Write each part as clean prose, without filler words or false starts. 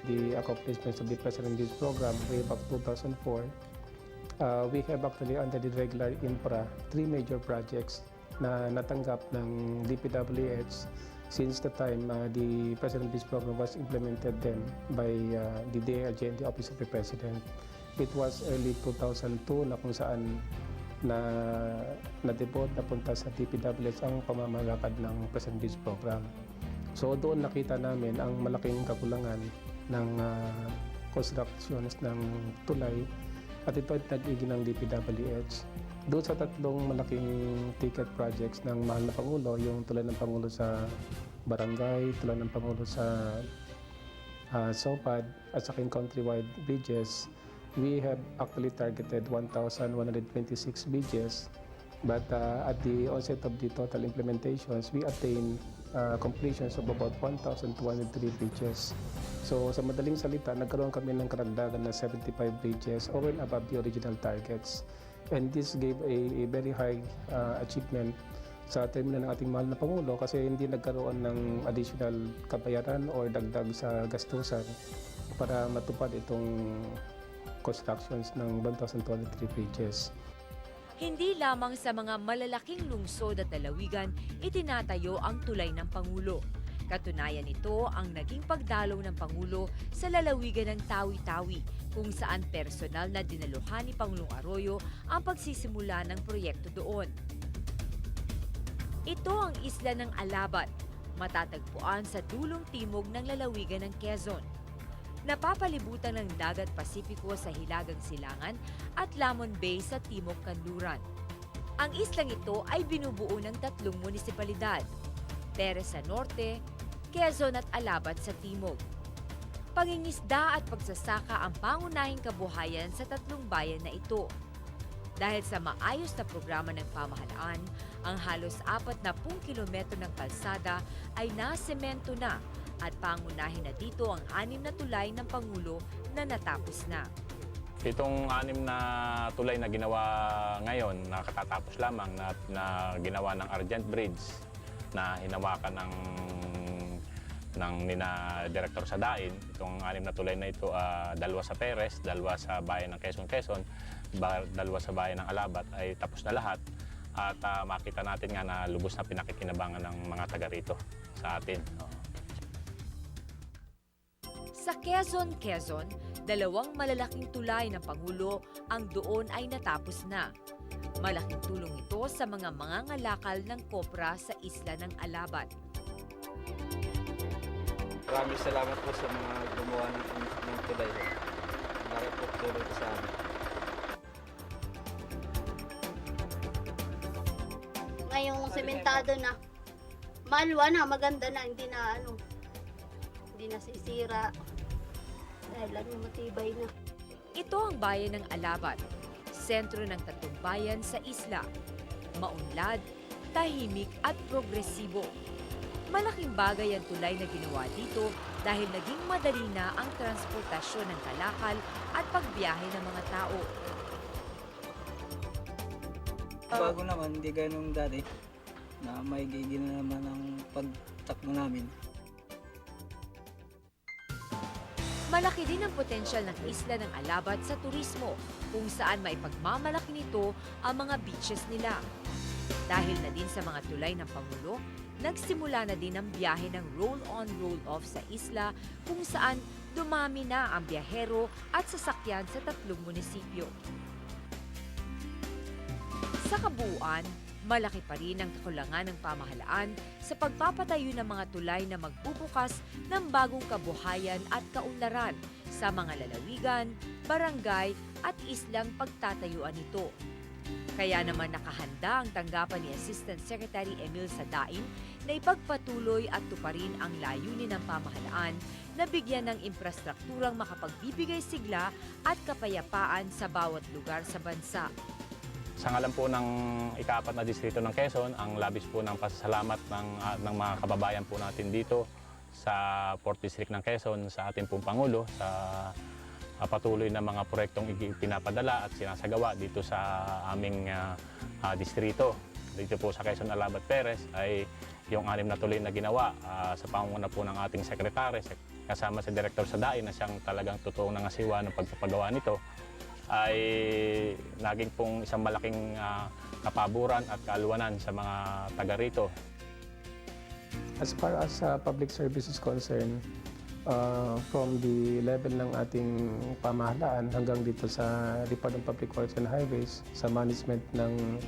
the accomplishments of the President Youth Program way back 2004, we have actually under the regular infra 3 major projects na natanggap ng DPWH since the time the President Youth Program was implemented then by the DILG and the Office of the President. It was early 2002 na kung saan na-devote na punta sa DPWH ang pamamalakad ng President Youth Program. So doon nakita namin ang malaking kakulangan ng constructions ng tulay at ito ay nag-igi ng DPWH. Doon sa 3 malaking ticket projects ng mahal na Pangulo, yung tulay ng Pangulo sa barangay, tulay ng Pangulo sa SOPAD at sa aking countrywide bridges, we have actually targeted 1,126 bridges. But at the onset of the total implementations, we attained completions of about 1,203 bridges. So sa madaling salita, nagkaroon kami ng karagdagan na 75 bridges over and above the original targets. And this gave a very high achievement sa termino ng ating mahal na Pangulo kasi hindi nagkaroon ng additional kabayaran or dagdag sa gastusan para matupad itong constructions ng 1,203 bridges. Hindi lamang sa mga malalaking lungsod at lalawigan itinatayo ang tulay ng Pangulo. Katunayan nito ang naging pagdalaw ng Pangulo sa lalawigan ng Tawi-Tawi kung saan personal na dinaluhan ni Pangulong Arroyo ang pagsisimula ng proyekto doon. Ito ang isla ng Alabat, matatagpuan sa dulong timog ng lalawigan ng Quezon. Napapalibutan ng Dagat Pasipiko sa Hilagang Silangan at Lamon Bay sa Timog Kanluran. Ang islang ito ay binubuo ng 3 munisipalidad, Perez sa norte, Quezon at Alabat sa timog. Pangingisda at pagsasaka ang pangunahing kabuhayan sa 3 bayan na ito. Dahil sa maayos na programa ng pamahalaan, ang halos 40 kilometro ng kalsada ay nasemento na at pangunahin na dito ang 6 na tulay ng Pangulo na natapos na. Itong 6 na tulay na ginawa ngayon, nakatatapos lamang na ginawa ng Argent Bridge na hinawakan ng nina Direktor Sadain. Itong 6 na tulay na ito, 2 sa Perez, 2 sa bayan ng Quezon, 2 sa bayan ng Alabat ay tapos na lahat. At makita natin nga na lubos na pinakikinabangan ng mga taga rito sa atin. Sa Quezon, 2 malalaking tulay ng Pangulo ang doon ay natapos na. Malaking tulong ito sa mga mangangalakal ng kopra sa isla ng Alabat. Maraming salamat po sa mga gumawa ng tulay. Malaki po tulong sa amin. Ngayong sementado na, malwa na, maganda na, hindi na sisira. Dahil lang yung matibay na. Ito ang bayan ng Alabat, sentro ng 3 bayan sa isla. Maunlad, tahimik at progresibo. Malaking bagay ang tulay na ginawa dito dahil naging madali na ang transportasyon ng kalakal at pagbiyahe ng mga tao. Bago naman, hindi ganun dati na may gigil na naman ang pagtakbo namin. Malaki din ang potensyal ng isla ng Alabat sa turismo kung saan maipagmamalaki nito ang mga beaches nila. Dahil na din sa mga tulay ng Pangulo, nagsimula na din ang biyahe ng roll-on, roll-off sa isla kung saan dumami na ang biyahero at sasakyan sa 3 munisipyo. Sa kabuuan, malaki pa rin ang kakulangan ng pamahalaan sa pagpapatayo ng mga tulay na magbubukas ng bagong kabuhayan at kaunlaran sa mga lalawigan, barangay at islang pagtatayuan nito. Kaya naman nakahanda ang tanggapan ni Assistant Secretary Emil Sadain na ipagpatuloy at tuparin ang layunin ng pamahalaan na bigyan ng infrastrukturang makapagbibigay sigla at kapayapaan sa bawat lugar sa bansa. Sa ngalan po ng ika-4 na distrito ng Quezon, ang labis po ng pasasalamat ng mga kababayan po natin dito sa 4th District ng Quezon, sa ating pong Pangulo, sa patuloy na mga proyektong pinapadala at sinasagawa dito sa aming distrito. Dito po sa Quezon, Alabat, Perez ay yung 6 na tuloy na ginawa sa pangunguna po ng ating sekretary, kasama si Director Sadain na siyang talagang totoong nangasiwa ng pagpapagawa nito, ay naging pong isang malaking kapaburan at kaluwanan sa mga taga rito. As far as public service is concerned, from the level ng ating pamahalaan hanggang dito sa Department of Public Works and Highways, sa management ng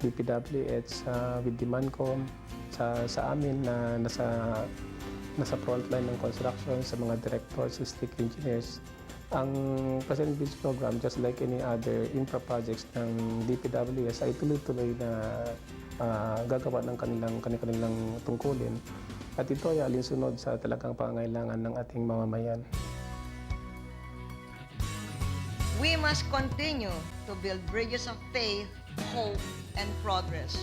DPWH, with the MANCOM, sa amin na nasa front line ng construction, sa mga directors, district engineers, ang President Bridge Program, just like any other infra projects ng DPWS, ay tuloy-tuloy na gagawa ng kanilang tungkulin. At ito ay alinsunod sa talagang pangangailangan ng ating mamamayan. We must continue to build bridges of faith, hope, and progress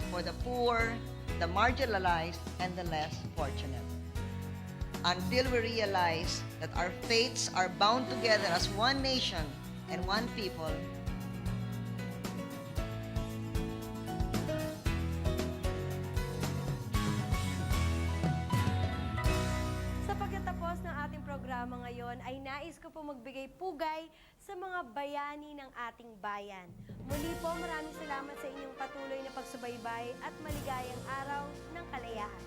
for the poor, the marginalized, and the less fortunate. Until we realize that our fates are bound together as one nation and one people, Sa pagkatapos ng ating programa ngayon ay nais ko po magbigay pugay sa mga bayani ng ating bayan. Muli po maraming salamat sa inyong patuloy na pagsubaybay at maligayang araw ng kalayaan.